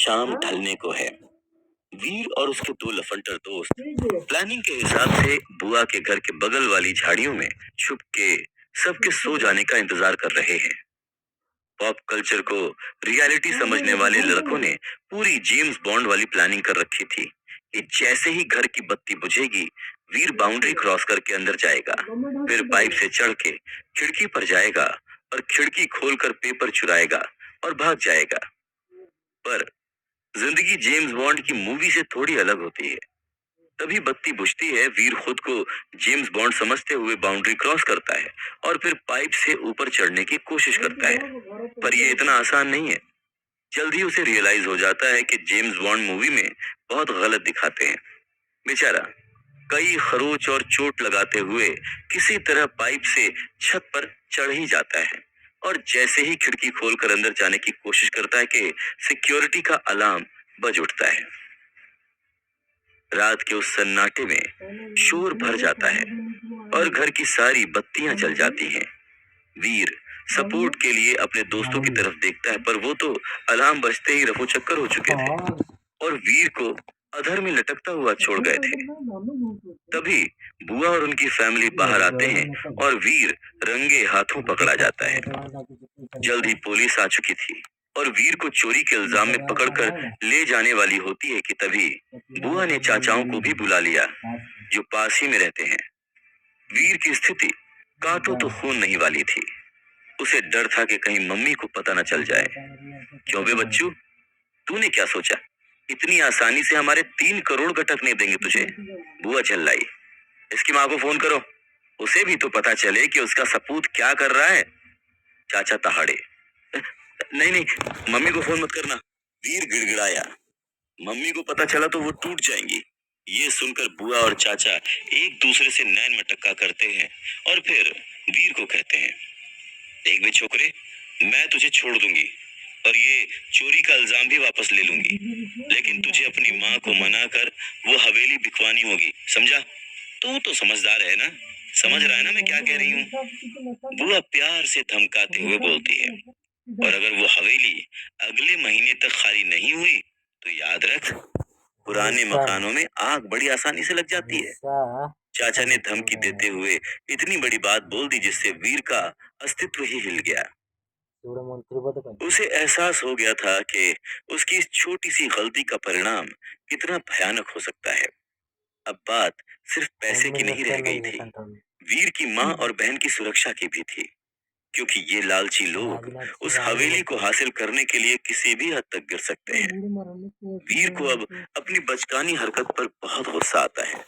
शाम ढलने को है। वीर और उसके दो लफंटर दोस्त प्लानिंग के हिसाब से बुआ के घर के बगल वाली झाड़ियों में छुप के सबके सो जाने का इंतजार कर रहे हैं। पॉप कल्चर को रियलिटी समझने वाले लड़कों ने पूरी जेम्स बॉन्ड वाली प्लानिंग कर रखी थी कि जैसे ही घर की बत्ती बुझेगी, वीर बाउंड्री क्रॉस करके अंदर जाएगा, फिर पाइप से चढ़ के खिड़की पर जाएगा और खिड़की खोलकर पेपर चुराएगा और भाग जाएगा। पर जिंदगी जेम्स बॉन्ड की मूवी से थोड़ी अलग होती है। तभी बत्ती बुझती है, वीर खुद को जेम्स बॉन्ड समझते हुए बाउंड्री क्रॉस करता है और फिर पाइप से ऊपर चढ़ने की कोशिश करता है। पर यह इतना आसान नहीं है। जल्द ही उसे रियलाइज हो जाता है कि जेम्स बॉन्ड मूवी में बहुत गलत दिखाते हैं। बेचारा कई खरोच और चोट लगाते हुए किसी तरह पाइप से छत पर चढ़ ही जाता है और जैसे ही खिड़की खोलकर अंदर जाने की कोशिश करता है कि सिक्योरिटी का अलार्म बज उठता है। रात के उस सन्नाटे में शोर भर जाता है और घर की सारी बत्तियां जल जाती हैं। वीर सपोर्ट के लिए अपने दोस्तों की तरफ देखता है, पर वो तो अलार्म बजते ही रफू चक्कर हो चुके थे और वीर को अधर में लटकता हुआ छोड़ गए थे। तभी बुआ और उनकी फैमिली बाहर आते हैं और वीर रंगे हाथों पकड़ा जाता है। जल्द ही पुलिस आ चुकी थी और वीर को चोरी के इल्जाम में पकड़कर ले जाने वाली होती है कि तभी बुआ ने चाचाओं को भी बुला लिया, जो पास ही में रहते हैं। वीर की स्थिति काटो तो खून नहीं वाली थी। उसे डर था कि कहीं मम्मी को पता न चल जाए। क्यों बे बच्चू, तूने क्या सोचा? इतनी आसानी से हमारे 3 करोड़ गटक नहीं देंगे तुझे? बुआ चिल्लाई। इसकी माँ को फोन करो, उसे भी तो पता चले कि उसका सपूत क्या कर रहा है। चाचा तहाड़े। नहीं नहीं, मम्मी को फोन मत करना, वीर गिड़गिड़ाया। मम्मी को पता चला तो वो टूट जाएंगी। ये सुनकर बुआ और चाचा एक दूसरे से नैन मटक्का करते हैं और फिर वीर को कहते हैं, देख बे छोकरे, मैं तुझे छोड़ दूंगी और ये चोरी का इल्जाम भी वापस ले लूंगी, लेकिन तुझे अपनी माँ को मनाकर वो हवेली बिकवानी होगी, समझा? तू तो समझदार है ना, समझ रहा है ना मैं क्या कह रही हूँ? बुआ प्यार से धमकाते हुए बोलती है, और अगर वो हवेली अगले महीने तक खाली नहीं हुई तो याद रख, पुराने मकानों में आग बड़ी आसानी से लग जाती है। चाचा ने धमकी देते हुए इतनी बड़ी बात बोल दी जिससे वीर का अस्तित्व ही हिल गया। उसे एहसास हो गया था कि उसकी इस छोटी सी गलती का परिणाम कितना भयानक हो सकता है। अब बात सिर्फ पैसे की नहीं रह गई थी, वीर की माँ और बहन की सुरक्षा की भी थी, क्योंकि ये लालची लोग उस हवेली को हासिल करने के लिए किसी भी हद तक गिर सकते हैं। वीर को अब अपनी बचकानी हरकत पर बहुत गुस्सा आता है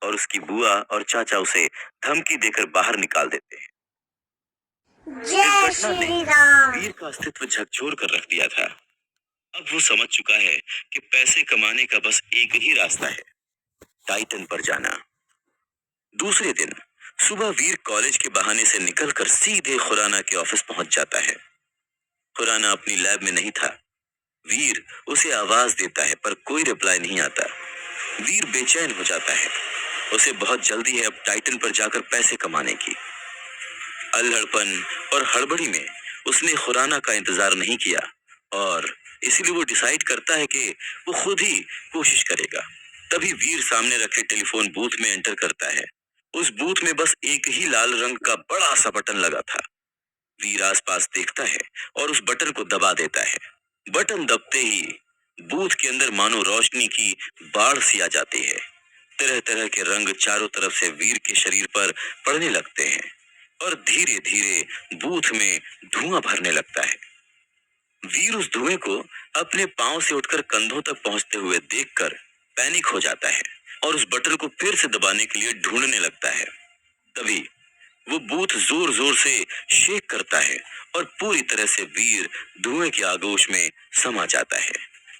और उसकी बुआ और चाचा उसे धमकी देकर बाहर निकाल देते हैं। जय श्री राम। वीर का अस्तित्व झकझोर कर रख दिया था। अब वो समझ चुका है कि पैसे कमाने का बस एक ही रास्ता है, टाइटन पर जाना। दूसरे दिन सुबह वीर कॉलेज के बहाने से निकलकर सीधे खुराना के ऑफिस पहुंच जाता है। खुराना अपनी लैब में नहीं था। वीर उसे आवाज देता है पर कोई रिप्लाई नहीं आता। वीर बेचैन हो जाता है। उसे बहुत जल्दी है अब टाइटन पर जाकर पैसे कमाने की। अल्हड़पन और हड़बड़ी में उसने खुराना का इंतजार नहीं किया और इसीलिए वो डिसाइड करता है कि वो खुद ही कोशिश करेगा। तभी वीर सामने रखे टेलीफोन बूथ में एंटर करता है। उस बूथ में बस एक ही लाल रंग का बड़ा सा बटन लगा था। वीर आसपास देखता है और उस बटन को दबा देता है। बटन दबते ही बूथ के अंदर मानो रोशनी की बाढ़ सी आ जाती है। तरह तरह के रंग चारों तरफ से वीर के शरीर पर पड़ने लगते हैं और धीरे धीरे बूथ में धुआं भरने लगता है। वीर उस धुएं को अपने पांव से उठकर कंधों तक पहुंचते हुए देखकर पैनिक हो जाता है और उस बटन को फिर से दबाने के लिए ढूंढने लगता है। तभी वो बूथ जोर जोर से शेक करता है और पूरी तरह से वीर धुएं की आगोश में समा जाता है।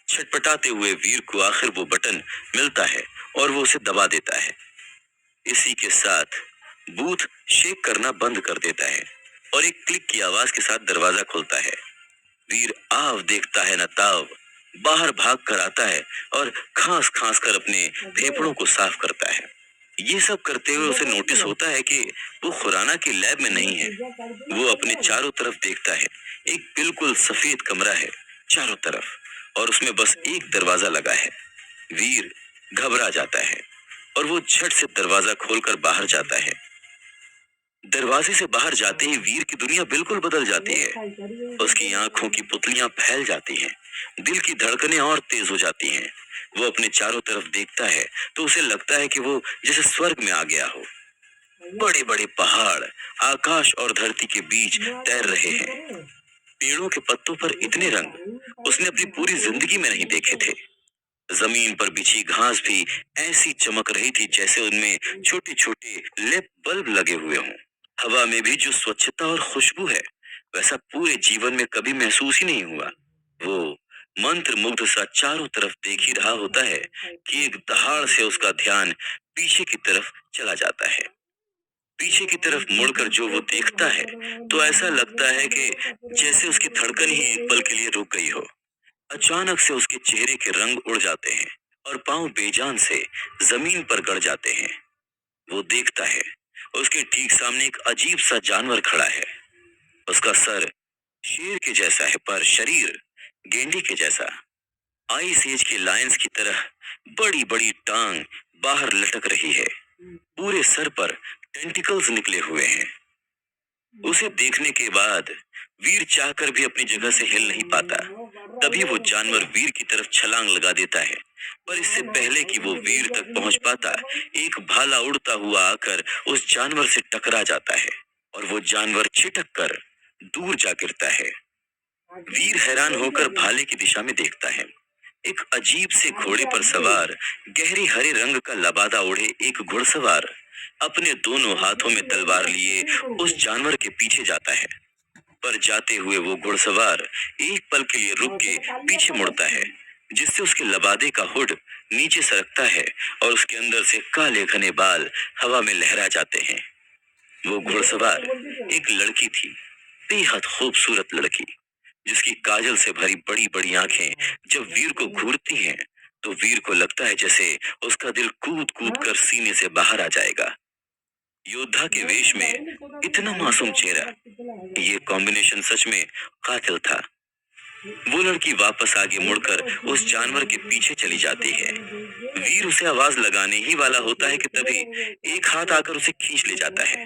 छटपटाते हुए वीर को आखिर वो बटन मिलता है और वो उसे दबा देता है। इसी के साथ बूथ शेक करना बंद कर देता है और एक क्लिक की आवाज के साथ दरवाजा खुलता है। वीर आव देखता है न ताव, बाहर भाग कर आता है और खांस खांस कर अपने फेफड़ों को साफ करता है। ये सब करते हुए उसे नोटिस होता है कि वो खुराना की लैब में नहीं है। वो अपने चारों तरफ देखता है। एक बिल्कुल सफेद कमरा है चारों तरफ और उसमें बस एक दरवाजा लगा है। वीर घबरा जाता है और वो झट से दरवाजा खोलकर बाहर जाता है। दरवाजे से बाहर जाते ही वीर की दुनिया बिल्कुल बदल जाती है। उसकी आंखों की पुतलियां फैल जाती हैं, दिल की धड़कनें और तेज हो जाती हैं। वो अपने चारों तरफ देखता है तो उसे लगता है कि वो जैसे स्वर्ग में आ गया हो। बड़े बड़े पहाड़ आकाश और धरती के बीच तैर रहे हैं। पेड़ों के पत्तों पर इतने रंग उसने अपनी पूरी जिंदगी में नहीं देखे थे। जमीन पर बिछी घास भी ऐसी चमक रही थी जैसे उनमें छोटे छोटे लेप बल्ब लगे हुए हों। हवा में भी जो स्वच्छता और खुशबू है वैसा पूरे जीवन में कभी महसूस ही नहीं हुआ। वो मंत्र मुग्ध सा चारों तरफ देख ही रहा होता है कि एक दहाड़ से उसका ध्यान पीछे की तरफ चला जाता है। पीछे की तरफ मुड़कर जो वो देखता है तो ऐसा लगता है कि जैसे उसकी धड़कन ही एक पल के लिए रुक गई हो। अचानक से उसके चेहरे के रंग उड़ जाते हैं और पांव बेजान से जमीन पर गड़ जाते हैं। वो देखता है उसके ठीक सामने एक अजीब सा जानवर खड़ा है। उसका सर शेर के जैसा है पर शरीर गेंडे के जैसा। आइस एज के लायंस की तरह बड़ी बड़ी टांग बाहर लटक रही है। पूरे सर पर टेंटिकल्स निकले हुए हैं। उसे देखने के बाद वीर चाहकर भी अपनी जगह से हिल नहीं पाता। तभी वो जानवर वीर की तरफ छलांग लगा देता है, पर इससे पहले कि वो वीर तक पहुंच पाता, एक भाला उड़ता हुआ आकर उस जानवर से टकरा जाता है और वो जानवर छिटक कर दूर जा गिरता है। वीर हैरान होकर भाले की दिशा में देखता है। एक अजीब से घोड़े पर सवार गहरे हरे रंग का लबादा ओढ़े एक घुड़सवार अपने दोनों हाथों में तलवार लिए उस जानवर के पीछे जाता है। पर जाते हुए वो घुड़सवार एक पल के लिए रुक के पीछे मुड़ता है, जिससे उसके लबादे का हुड नीचे सरकता है और उसके अंदर से काले घने बाल हवा में लहरा जाते हैं। वो घुड़सवार एक लड़की थी, बेहद खूबसूरत लड़की, जिसकी काजल से भरी बड़ी बड़ी आंखें जब वीर को घूरती हैं तो वीर को लगता है जैसे उसका दिल कूद कूद कर सीने से बाहर आ जाएगा। योद्धा के वेश में इतना मासूम चेहरा, ये कॉम्बिनेशन सच में कातिल था। वो लड़की वापस आगे मुड़कर उस जानवर के पीछे चली जाती है। वीर उसे आवाज लगाने ही वाला होता है कि तभी एक हाथ आकर उसे खींच ले जाता है।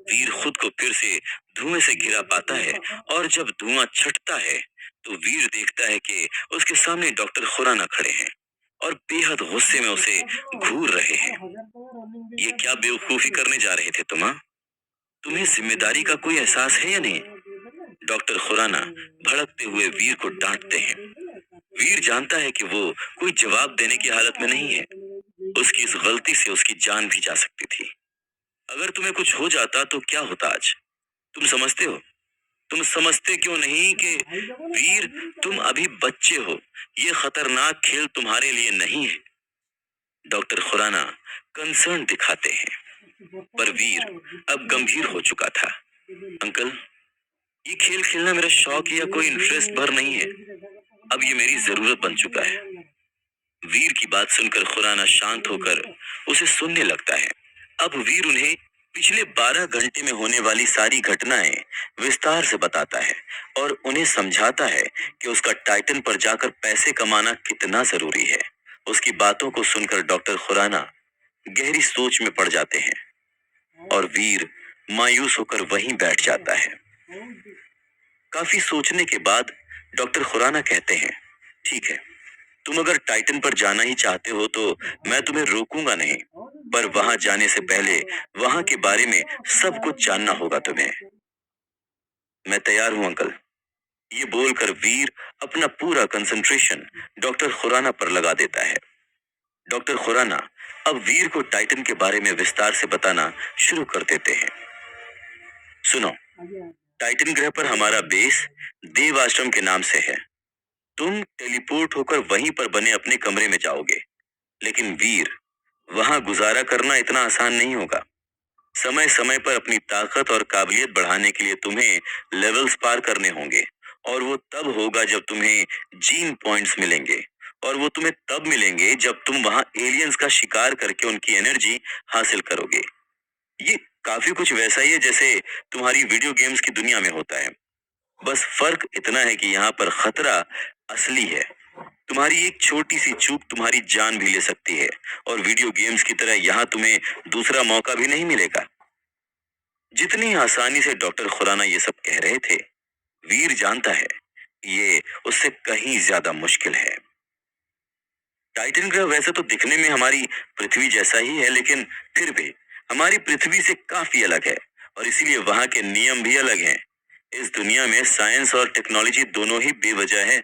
वीर खुद को फिर से धुएं से घिरा पाता है और जब धुआं छटता है तो वीर देखता है कि उसके सामने डॉक्टर खुराना खड़े हैं और बेहद गुस्से में उसे घूर रहे हैं। ये क्या बेवकूफी करने जा रहे थे तुम? हाँ? तुम्हें जिम्मेदारी का कोई एहसास है या नहीं? डॉक्टर खुराना भड़कते हुए वीर को डांटते हैं। वीर जानता है कि वो कोई जवाब देने की हालत में नहीं है। उसकी इस गलती से उसकी जान भी जा सकती थी। अगर तुम्हें कुछ हो जाता तो क्या होता आज? तुम समझते हो? तुम समझते क्यों नहीं कि वीर, तुम अभी बच्चे हो। ये खतरनाक खेल तुम्हारे लिए नहीं है। डॉक्टर खुराना कंसर्न दिखाते हैं, पर वीर अब गंभीर हो चुका था। अंकल, ये खेल खेलना मेरा शौक या कोई इंटरेस्ट भर नहीं है। अब ये मेरी जरूरत बन चुका है। वीर की बात सुनकर खुराना शांत होकर उसे सुनने लगता है। अब वीर उन्हें पिछले 12 घंटे में होने वाली सारी घटनाएं विस्तार से बताता है और उन्हें समझाता है कि उसका टाइटन पर जाकर पैसे कमाना कितना जरूरी है। उसकी बातों को सुनकर डॉक्टर खुराना गहरी सोच में पड़ जाते हैं और वीर मायूस होकर वहीं बैठ जाता है। काफी सोचने के बाद डॉक्टर खुराना कहते हैं, ठीक है, तुम अगर टाइटन पर जाना ही चाहते हो तो मैं तुम्हें रोकूंगा नहीं, पर वहां जाने से पहले वहां के बारे में सब कुछ जानना होगा तुम्हें। मैं तैयार हूं अंकल। ये बोलकर वीर अपना पूरा कंसंट्रेशन डॉक्टर खुराना पर लगा देता है। डॉक्टर खुराना अब वीर को टाइटन के बारे में विस्तार से बताना शुरू कर देते हैं। सुनो, टाइटन ग्रह पर हमारा बेस देव आश्रम के नाम से है। तुम टेलीपोर्ट होकर वहीं पर बने अपने कमरे में जाओगे, लेकिन वीर, वहां गुजारा करना इतना आसान नहीं होगा। समय समय पर अपनी ताकत और काबिलियत बढ़ाने के लिए तुम्हें लेवल्स पार करने होंगे और वो तब होगा जब तुम्हें जीन पॉइंट्स मिलेंगे और वो तुम्हें तब मिलेंगे जब तुम वहां एलियंस का शिकार करके उनकी एनर्जी हासिल करोगे। ये काफी कुछ वैसा ही है जैसे तुम्हारी वीडियो गेम्स की दुनिया में होता है। बस फर्क इतना है कि यहाँ पर खतरा असली है तुम्हारी एक छोटी सी चूक तुम्हारी जान भी ले सकती है, और वीडियो गेम्स की तरह यहाँ तुम्हें दूसरा मौका भी नहीं मिलेगा। जितनी आसानी से डॉक्टर खुराना ये सब कह रहे थे, वीर जानता है ये उससे कहीं ज्यादा मुश्किल है। टाइटन ग्रह वैसे तो दिखने में हमारी पृथ्वी जैसा ही है, लेकिन फिर भी हमारी पृथ्वी से काफी अलग है, और इसीलिए वहां के नियम भी अलग हैं। इस दुनिया में साइंस और टेक्नोलॉजी दोनों ही बेवजह है,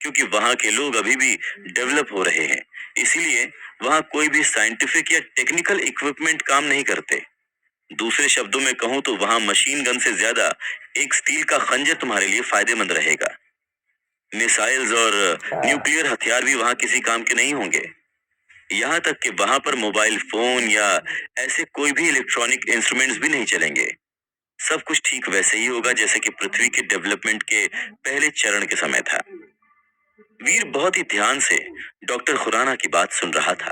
क्योंकि वहां के लोग अभी भी डेवलप हो रहे हैं। इसीलिए वहां कोई भी साइंटिफिक या टेक्निकल इक्विपमेंट काम नहीं करते। दूसरे शब्दों में कहूं तो वहां मशीन गन से ज्यादा एक स्टील का खंजर तुम्हारे लिए फायदेमंद रहेगा। मिसाइल्स और न्यूक्लियर हथियार भी वहां किसी काम के नहीं होंगे। यहाँ तक कि वहां पर मोबाइल फोन या ऐसे कोई भी इलेक्ट्रॉनिक इंस्ट्रूमेंट्स भी नहीं चलेंगे। सब कुछ ठीक वैसे ही होगा जैसे कि पृथ्वी के डेवलपमेंट के पहले चरण के समय था। वीर बहुत ही ध्यान से डॉक्टर खुराना की बात सुन रहा था।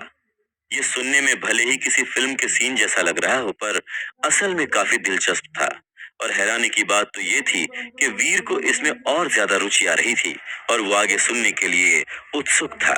ये सुनने में भले ही किसी फिल्म के सीन जैसा लग रहा हो, पर असल में काफी दिलचस्प था। और हैरानी की बात तो ये थी कि वीर को इसमें और ज्यादा रुचि आ रही थी, और वो आगे सुनने के लिए उत्सुक था।